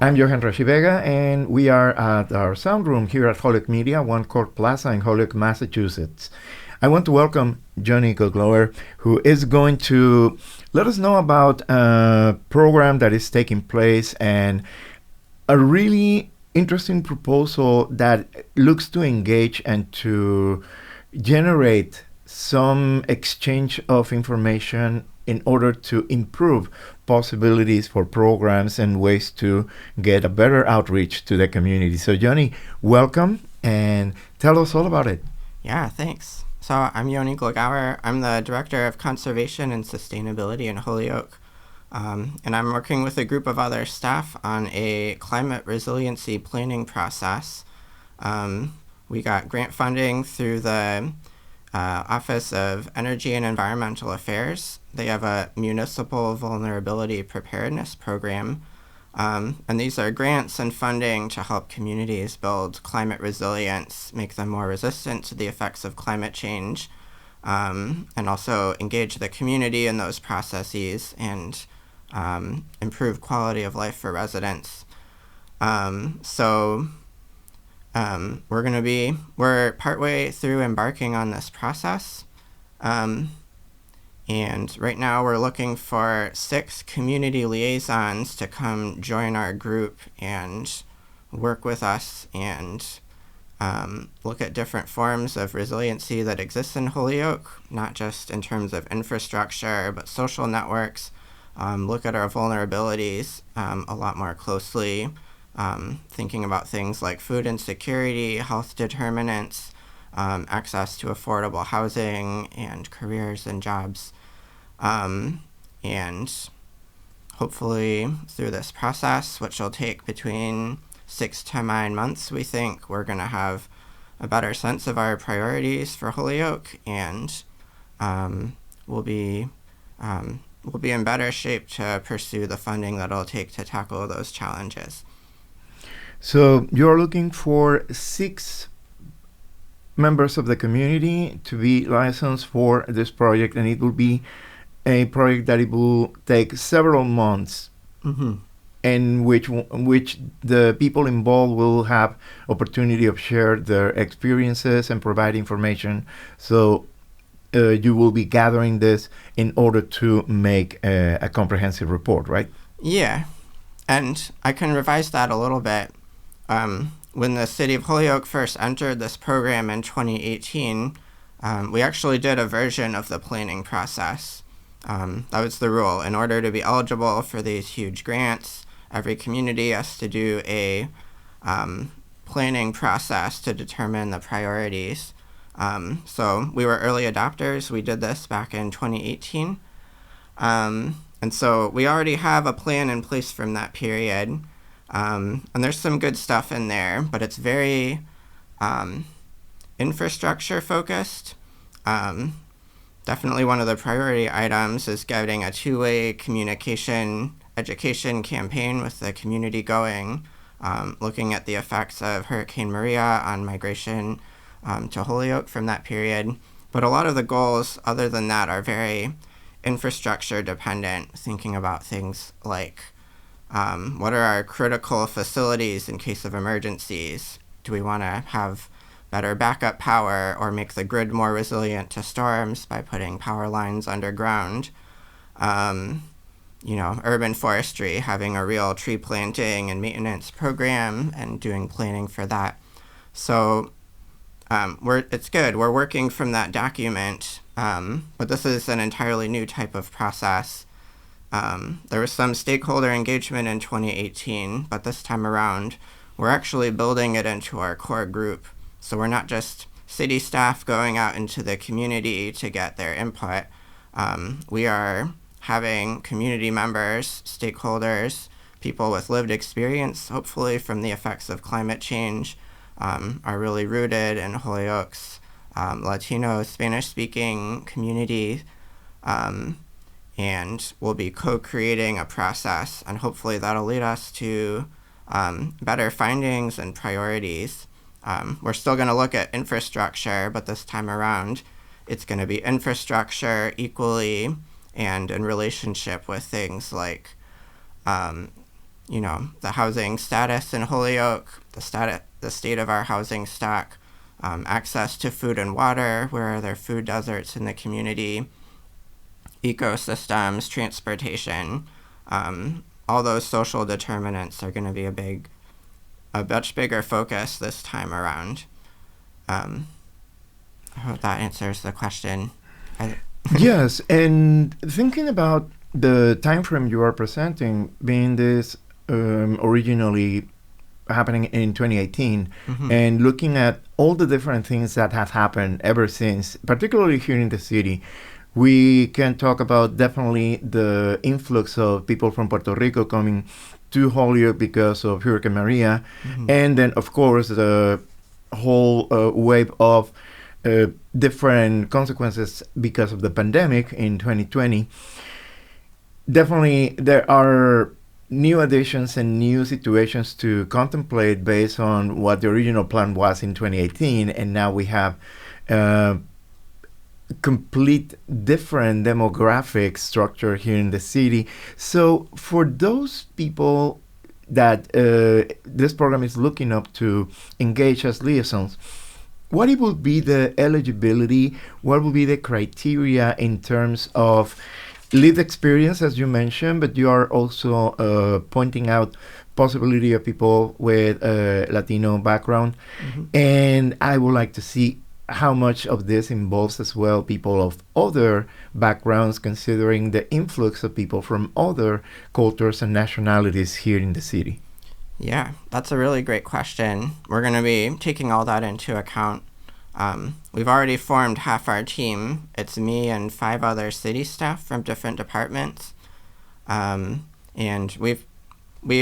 I'm Johan Rashivega, and we are at our sound room here at Holyoke Media, One Court Plaza in Holyoke, Massachusetts. I want to welcome Yoni Glogower, who is going to let us know about a program that is taking place and a really interesting proposal that looks to engage and to generate some exchange of information in order to improve possibilities for programs and ways to get a better outreach to the community. So, Johnny, welcome and tell us all about it. Yeah, thanks. So I'm Yoni Glogower. I'm the Director of Conservation and Sustainability in Holyoke. And I'm working with a group of other staff on a climate resiliency planning process. We got grant funding through the Office of Energy and Environmental Affairs. They have a Municipal Vulnerability Preparedness program. And these are grants and funding to help communities build climate resilience, make them more resistant to the effects of climate change, and also engage the community in those processes and improve quality of life for residents. We're partway through embarking on this process. And right now we're looking for 6 community liaisons to come join our group and work with us and look at different forms of resiliency that exist in Holyoke, not just in terms of infrastructure, but social networks. Look at our vulnerabilities a lot more closely, thinking about things like food insecurity, health determinants, access to affordable housing, and careers and jobs. And hopefully through this process, which will take between 6 to 9 months, we think we're going to have a better sense of our priorities for Holyoke, and we'll be in better shape to pursue the funding that it'll take to tackle those challenges. So you're looking for 6 members of the community to be licensed for this project, and it will be a project that it will take several months, in which the people involved will have opportunity of share their experiences and provide information. So you will be gathering this in order to make a comprehensive report, right? Yeah, and I can revise that a little bit. When the City of Holyoke first entered this program in 2018, we actually did a version of the planning process. That was the rule. In order to be eligible for these huge grants, every community has to do a planning process to determine the priorities. So we were early adopters. We did this back in 2018. And so we already have a plan in place from that period. And there's some good stuff in there, but it's very infrastructure focused. Definitely one of the priority items is getting a 2-way communication education campaign with the community going, looking at the effects of Hurricane Maria on migration to Holyoke from that period. But a lot of the goals other than that are very infrastructure dependent, thinking about things like what are our critical facilities in case of emergencies? Do we want to have better backup power or make the grid more resilient to storms by putting power lines underground? Urban forestry, having a real tree planting and maintenance program and doing planning for that. So it's good. We're working from that document, but this is an entirely new type of process. There was some stakeholder engagement in 2018, but this time around, we're actually building it into our core group. So we're not just city staff going out into the community to get their input. We are having community members, stakeholders, people with lived experience, hopefully from the effects of climate change, are really rooted in Holyoke's Latino, Spanish-speaking community. And we'll be co-creating a process, and hopefully that'll lead us to better findings and priorities. We're still going to look at infrastructure, but this time around, it's going to be infrastructure equally and in relationship with things like the housing status in Holyoke, the state of our housing stock, access to food and water, where are there food deserts in the community, ecosystems, transportation, all those social determinants are going to be a much bigger focus this time around. I hope that answers the question. Yes, and thinking about the time frame you are presenting, being this originally happening in 2018, and looking at all the different things that have happened ever since, particularly here in the city, we can talk about definitely the influx of people from Puerto Rico coming to Holyoke because of Hurricane Maria, and then of course the whole wave of different consequences because of the pandemic in 2020. Definitely, there are new additions and new situations to contemplate based on what the original plan was in 2018, and now we have complete different demographic structure here in the city. So for those people that this program is looking up to engage as liaisons, what it will be the eligibility, what will be the criteria in terms of lived experience, as you mentioned, but you are also pointing out possibility of people with a Latino background. And I would like to see how much of this involves as well people of other backgrounds, considering the influx of people from other cultures and nationalities here in the city. Yeah, that's a really great question. We're going to be taking all that into account. We've already formed half our team. It's me and 5 other city staff from different departments. And we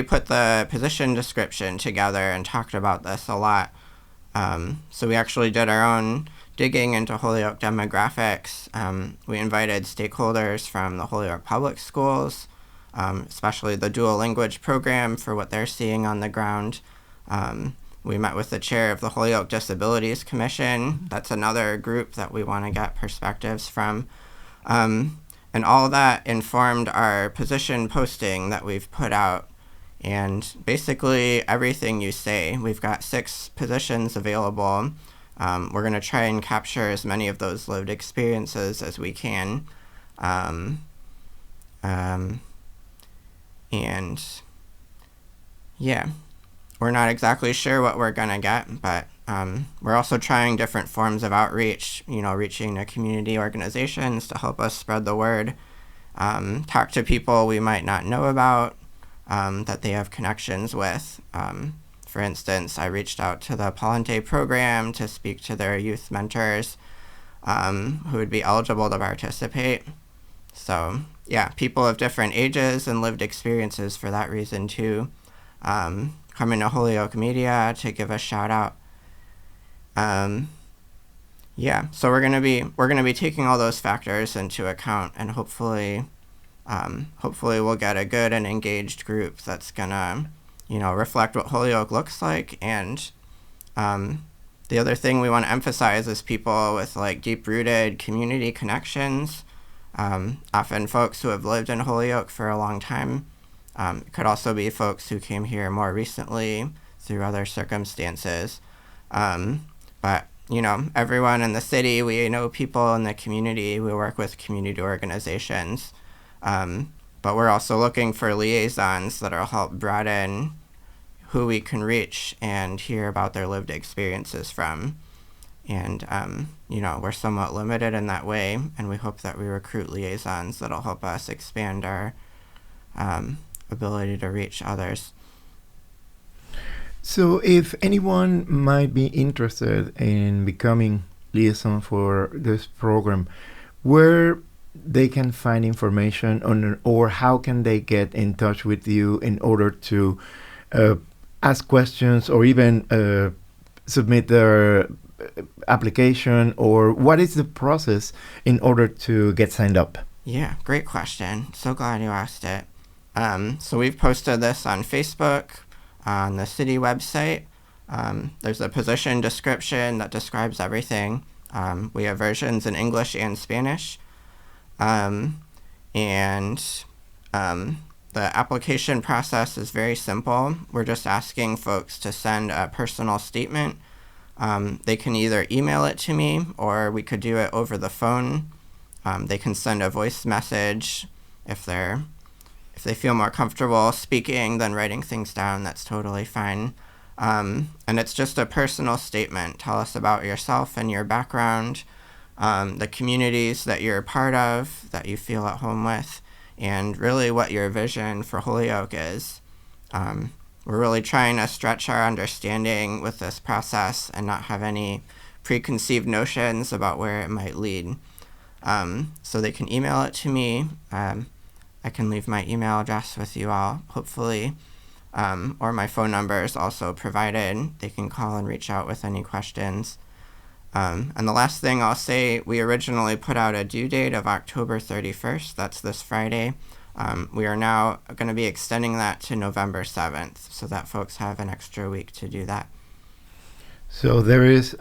put the position description together and talked about this a lot. So we actually did our own digging into Holyoke demographics. We invited stakeholders from the Holyoke Public Schools, especially the dual language program, for what they're seeing on the ground. We met with the chair of the Holyoke Disabilities Commission. That's another group that we want to get perspectives from. And all that informed our position posting that we've put out. And basically everything you say, we've got 6 positions available. We're going to try and capture as many of those lived experiences as we can. And yeah, we're not exactly sure what we're going to get, but we're also trying different forms of outreach, reaching to community organizations to help us spread the word, talk to people we might not know about, that they have connections with. For instance, I reached out to the Palante program to speak to their youth mentors who would be eligible to participate. So yeah, people of different ages and lived experiences for that reason too. Coming to Holyoke Media to give a shout out. Yeah, so we're gonna be taking all those factors into account, and hopefully we'll get a good and engaged group that's gonna, reflect what Holyoke looks like. And the other thing we want to emphasize is people with deep-rooted community connections. Often folks who have lived in Holyoke for a long time. It could also be folks who came here more recently through other circumstances. But everyone in the city, we know people in the community. We work with community organizations. But we're also looking for liaisons that'll help broaden who we can reach and hear about their lived experiences from. And, we're somewhat limited in that way, and we hope that we recruit liaisons that'll help us expand our ability to reach others. So if anyone might be interested in becoming liaison for this program, where they can find information on, or how can they get in touch with you in order to ask questions or even submit their application, or what is the process in order to get signed up? Yeah, great question. So glad you asked it. So we've posted this on Facebook, on the city website. There's a position description that describes everything. We have versions in English and Spanish. the application process is very simple. We're just asking folks to send a personal statement. They can either email it to me, or we could do it over the phone. They can send a voice message if they feel more comfortable speaking than writing things down. That's totally fine. And it's just a personal statement. Tell us about yourself and your background, the communities that you're a part of, that you feel at home with, and really what your vision for Holyoke is. We're really trying to stretch our understanding with this process and not have any preconceived notions about where it might lead. So they can email it to me. I can leave my email address with you all, hopefully, or my phone number is also provided. They can call and reach out with any questions. And the last thing I'll say, we originally put out a due date of October 31st. That's this Friday. We are now going to be extending that to November 7th, so that folks have an extra week to do that. So there is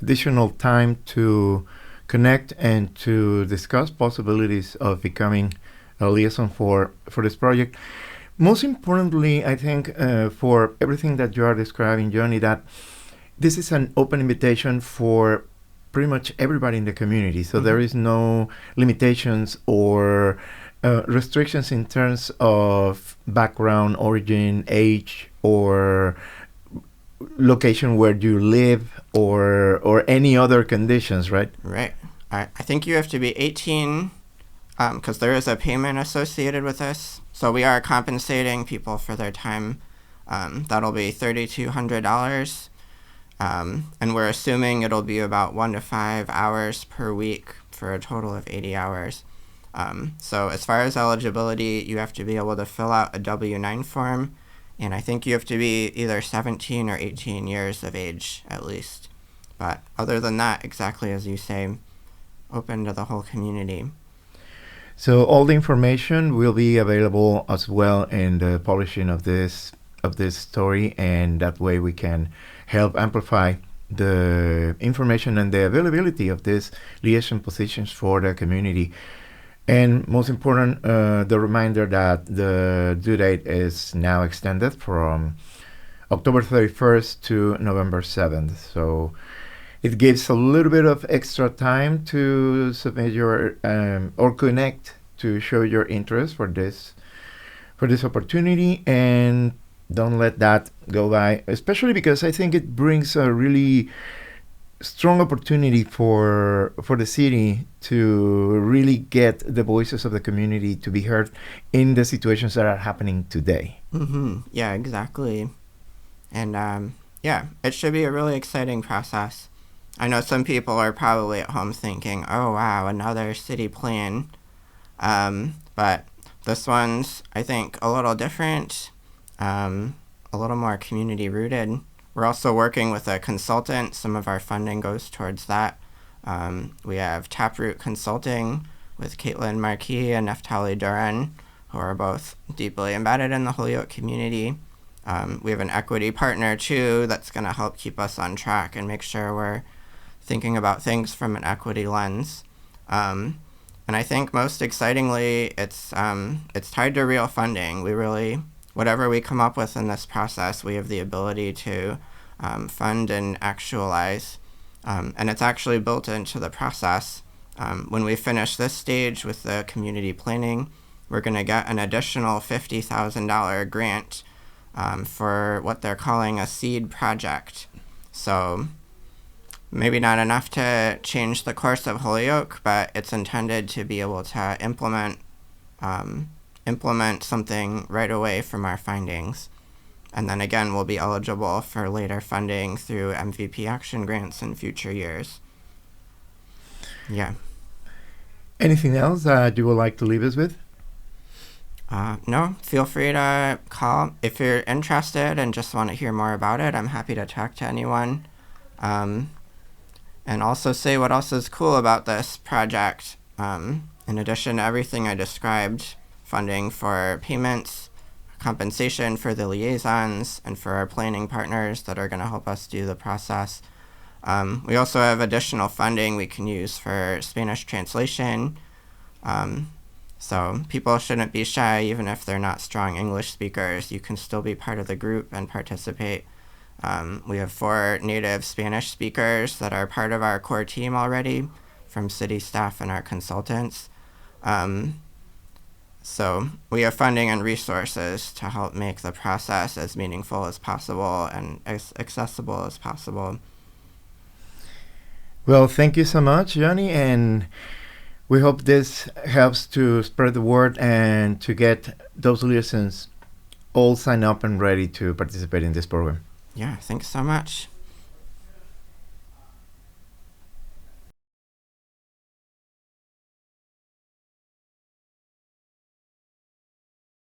additional time to connect and to discuss possibilities of becoming a liaison for this project. Most importantly, I think for everything that you are describing, Yoni, that this is an open invitation for pretty much everybody in the community. So there is no limitations or restrictions in terms of background, origin, age, or location where you live, or any other conditions, right? Right. I think you have to be 18 because there is a payment associated with this. So we are compensating people for their time. That'll be $3,200. And we're assuming it'll be about 1 to 5 hours per week for a total of 80 hours. So as far as eligibility, you have to be able to fill out a W-9 form, and I think you have to be either 17 or 18 years of age at least. But other than that, exactly as you say, open to the whole community. So all the information will be available as well in the publishing of this story, and that way we can help amplify the information and the availability of these liaison positions for the community. And most important, the reminder that the due date is now extended from October 31st to November 7th. So it gives a little bit of extra time to submit your or connect to show your interest for this opportunity, and don't let that go by, especially because I think it brings a really strong opportunity for the city to really get the voices of the community to be heard in the situations that are happening today. Yeah, exactly. And it should be a really exciting process. I know some people are probably at home thinking, oh wow, another city plan. But this one's, I think, a little different, a little more community rooted. We're also working with a consultant. Some of our funding goes towards that. We have Taproot Consulting with Caitlin Marquis and Neftali Duran, who are both deeply embedded in the Holyoke community. We have an equity partner, too, that's going to help keep us on track and make sure we're thinking about things from an equity lens. And I think most excitingly, it's tied to real funding. We really, whatever we come up with in this process, we have the ability to fund and actualize. And it's actually built into the process. When we finish this stage with the community planning, we're going to get an additional $50,000 grant for what they're calling a seed project. So maybe not enough to change the course of Holyoke, but it's intended to be able to implement something right away from our findings. And then again, we'll be eligible for later funding through MVP action grants in future years. Yeah. Anything else that you would like to leave us with? No, feel free to call. If you're interested and just want to hear more about it, I'm happy to talk to anyone. And also say what else is cool about this project. In addition to everything I described, funding for payments, compensation for the liaisons, and for our planning partners that are going to help us do the process. We also have additional funding we can use for Spanish translation. So people shouldn't be shy, even if they're not strong English speakers. You can still be part of the group and participate. We have 4 native Spanish speakers that are part of our core team already, from city staff and our consultants. So we have funding and resources to help make the process as meaningful as possible and as accessible as possible. Well, thank you so much, Yoni, and we hope this helps to spread the word and to get those liaisons all signed up and ready to participate in this program. Yeah, thanks so much.